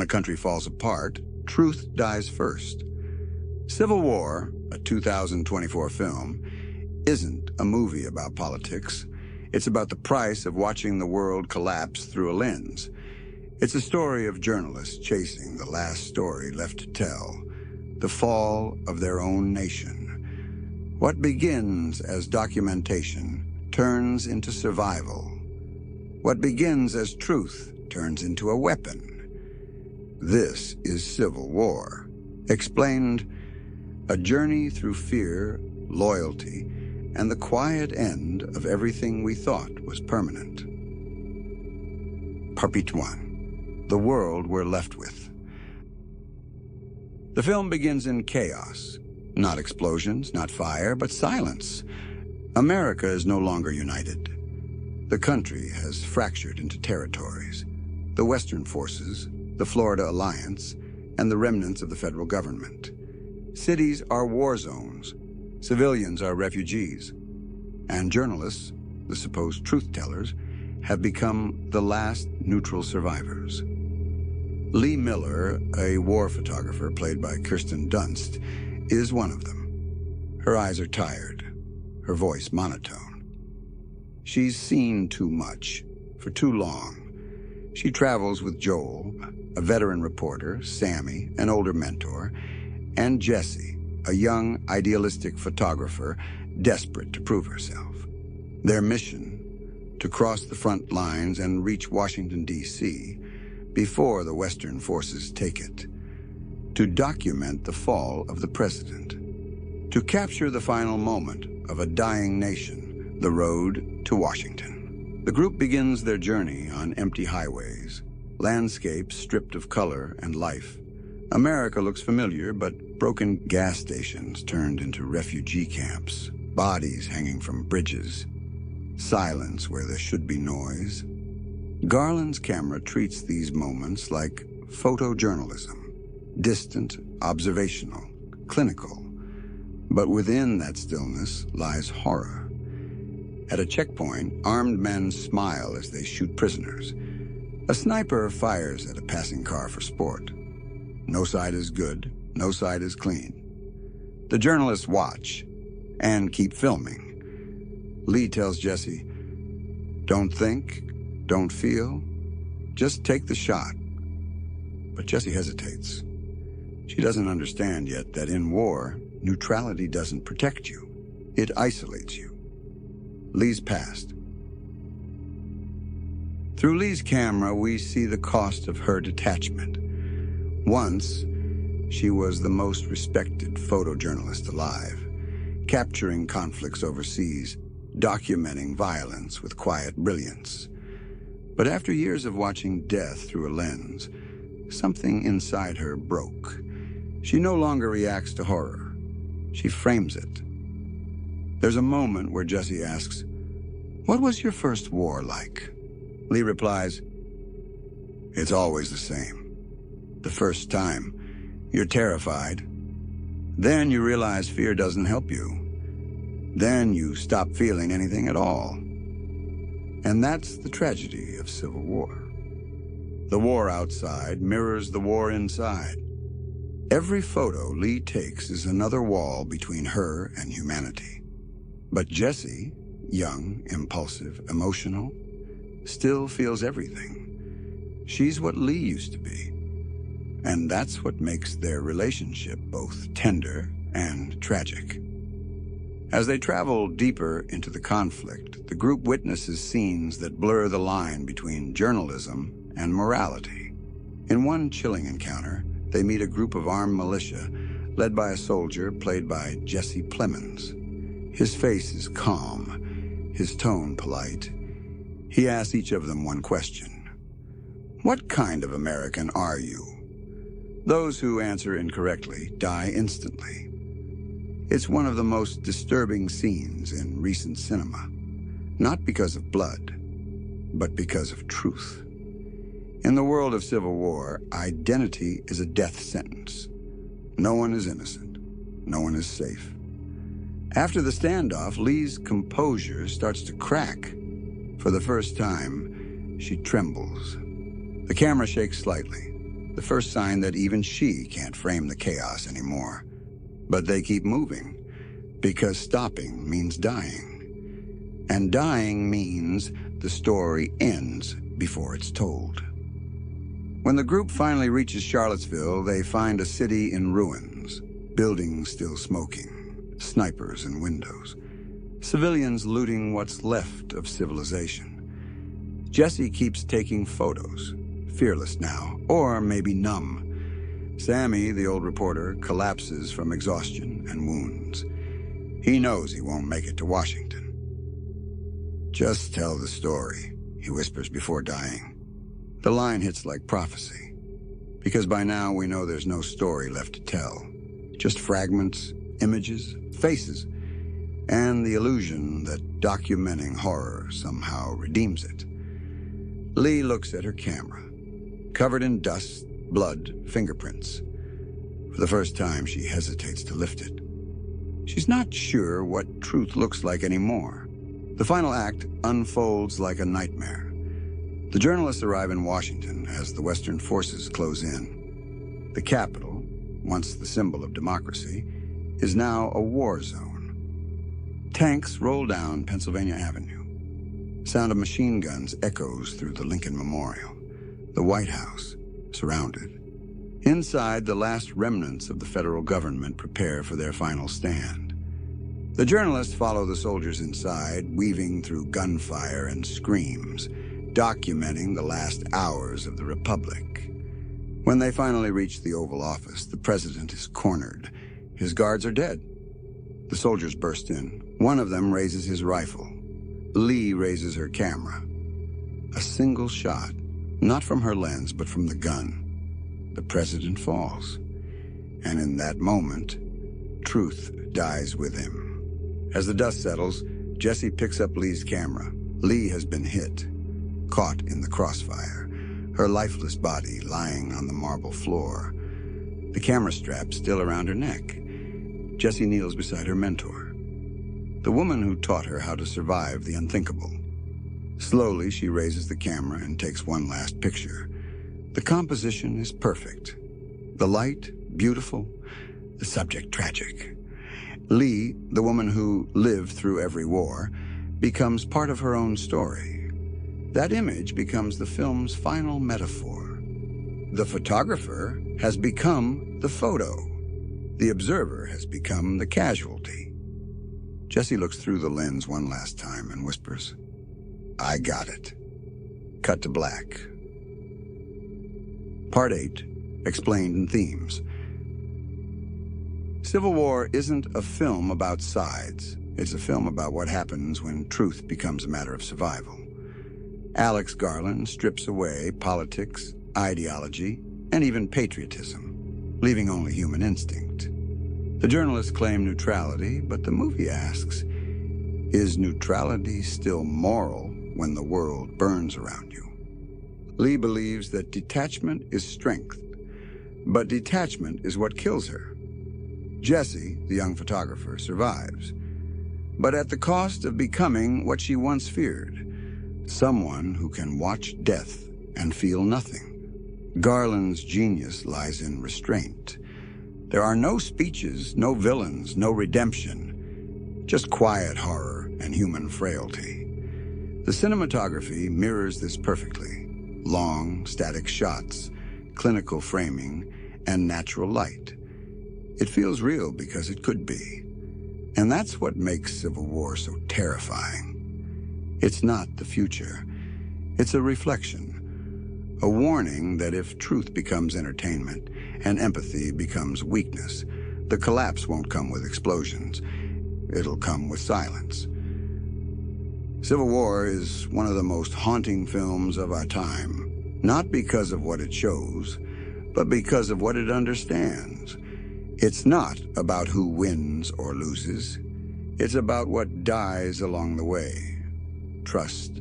When a country falls apart, truth dies first. Civil War, a 2024 film, isn't a movie about politics. It's about the price of watching the world collapse through a lens. It's a story of journalists chasing the last story left to tell, the fall of their own nation. What begins as documentation turns into survival. What begins as truth turns into a weapon. This is Civil War. Explained, a journey through fear, loyalty, and the quiet end of everything we thought was permanent. Part 1. The world we're left with. The film begins in chaos. Not explosions, not fire, but silence. America is no longer united. The country has fractured into territories. The Western forces, the Florida Alliance, and the remnants of the federal government. Cities are war zones. Civilians are refugees. And journalists, the supposed truth-tellers, have become the last neutral survivors. Lee Miller, a war photographer played by Kirsten Dunst, is one of them. Her eyes are tired, her voice monotone. She's seen too much, for too long. She travels with Joel, a veteran reporter, Sammy, an older mentor, and Jessie, a young, idealistic photographer desperate to prove herself. Their mission, to cross the front lines and reach Washington, D.C., before the Western forces take it. To document the fall of the president. To capture the final moment of a dying nation, the road to Washington. The group begins their journey on empty highways, landscapes stripped of color and life. America looks familiar, but broken gas stations turned into refugee camps, bodies hanging from bridges, silence where there should be noise. Garland's camera treats these moments like photojournalism, distant, observational, clinical. But within that stillness lies horror. At a checkpoint, armed men smile as they shoot prisoners. A sniper fires at a passing car for sport. No side is good, no side is clean. The journalists watch and keep filming. Lee tells Jessie, "Don't think, don't feel, just take the shot." But Jessie hesitates. She doesn't understand yet that in war, neutrality doesn't protect you. It isolates you. Lee's past. Through Lee's camera, we see the cost of her detachment. Once, she was the most respected photojournalist alive, capturing conflicts overseas, documenting violence with quiet brilliance. But after years of watching death through a lens, something inside her broke. She no longer reacts to horror. She frames it. There's a moment where Jessie asks, "What was your first war like?" Lee replies, "It's always the same. The first time, you're terrified. Then you realize fear doesn't help you. Then you stop feeling anything at all." And that's the tragedy of Civil War. The war outside mirrors the war inside. Every photo Lee takes is another wall between her and humanity. But Jessie, young, impulsive, emotional, still feels everything. She's what Lee used to be. And that's what makes their relationship both tender and tragic. As they travel deeper into the conflict, the group witnesses scenes that blur the line between journalism and morality. In one chilling encounter, they meet a group of armed militia led by a soldier played by Jesse Plemons. His face is calm, his tone polite. He asks each of them one question. "What kind of American are you?" Those who answer incorrectly die instantly. It's one of the most disturbing scenes in recent cinema, not because of blood, but because of truth. In the world of Civil War, identity is a death sentence. No one is innocent. No one is safe. After the standoff, Lee's composure starts to crack. For the first time, she trembles. The camera shakes slightly. the first sign that even she can't frame the chaos anymore. But they keep moving, because stopping means dying. And dying means the story ends before it's told. When the group finally reaches Charlottesville, they find a city in ruins, buildings still smoking, snipers in windows, civilians looting what's left of civilization. Jessie keeps taking photos, fearless now, or maybe numb. Sammy, the old reporter, collapses from exhaustion and wounds. He knows he won't make it to Washington. "Just tell the story," he whispers before dying. The line hits like prophecy, because by now we know there's no story left to tell. Just fragments, images, faces, and the illusion that documenting horror somehow redeems it. Lee looks at her camera, covered in dust, blood, fingerprints. For the first time, she hesitates to lift it. She's not sure what truth looks like anymore. The final act unfolds like a nightmare. The journalists arrive in Washington as the Western forces close in. The Capitol, once the symbol of democracy, is now a war zone. Tanks roll down Pennsylvania Avenue. Sound of machine guns echoes through the Lincoln Memorial. The White House, surrounded. Inside, the last remnants of the federal government prepare for their final stand. The journalists follow the soldiers inside, weaving through gunfire and screams, documenting the last hours of the Republic. When they finally reach the Oval Office, the president is cornered. His guards are dead. The soldiers burst in. One of them raises his rifle. Lee raises her camera. A single shot, not from her lens, but from the gun. The president falls. And in that moment, truth dies with him. As the dust settles, Jessie picks up Lee's camera. Lee has been hit, caught in the crossfire, her lifeless body lying on the marble floor. The camera strap still around her neck. Jessie kneels beside her mentor, the woman who taught her how to survive the unthinkable. Slowly, she raises the camera and takes one last picture. The composition is perfect. The light, beautiful. The subject, tragic. Lee, the woman who lived through every war, becomes part of her own story. That image becomes the film's final metaphor. The photographer has become the photo. The observer has become the casualty. Jessie looks through the lens one last time and whispers, "I got it." Cut to black. Part 8, explained in themes. Civil War isn't a film about sides. It's a film about what happens when truth becomes a matter of survival. Alex Garland strips away politics, ideology, and even patriotism, leaving only human instinct. The journalists claim neutrality, but the movie asks, is neutrality still moral when the world burns around you? Lee believes that detachment is strength, but detachment is what kills her. Jessie, the young photographer, survives, but at the cost of becoming what she once feared. Someone who can watch death and feel nothing. Garland's genius lies in restraint. There are no speeches, no villains, no redemption, just quiet horror and human frailty. The cinematography mirrors this perfectly. Long, static shots, clinical framing, and natural light. It feels real because it could be. And that's what makes Civil War so terrifying. It's not the future. It's a reflection, a warning that if truth becomes entertainment and empathy becomes weakness, the collapse won't come with explosions. It'll come with silence. Civil War is one of the most haunting films of our time, not because of what it shows, but because of what it understands. It's not about who wins or loses. It's about what dies along the way. Trust,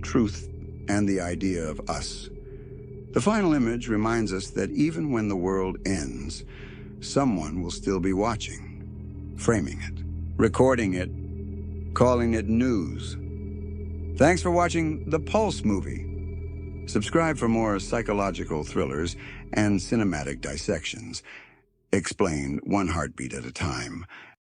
truth, and the idea of us. The final image reminds us that even when the world ends, someone will still be watching, framing it, recording it, calling it news. Thanks for watching The Pulse Movie. Subscribe for more psychological thrillers and cinematic dissections. Explained one heartbeat at a time.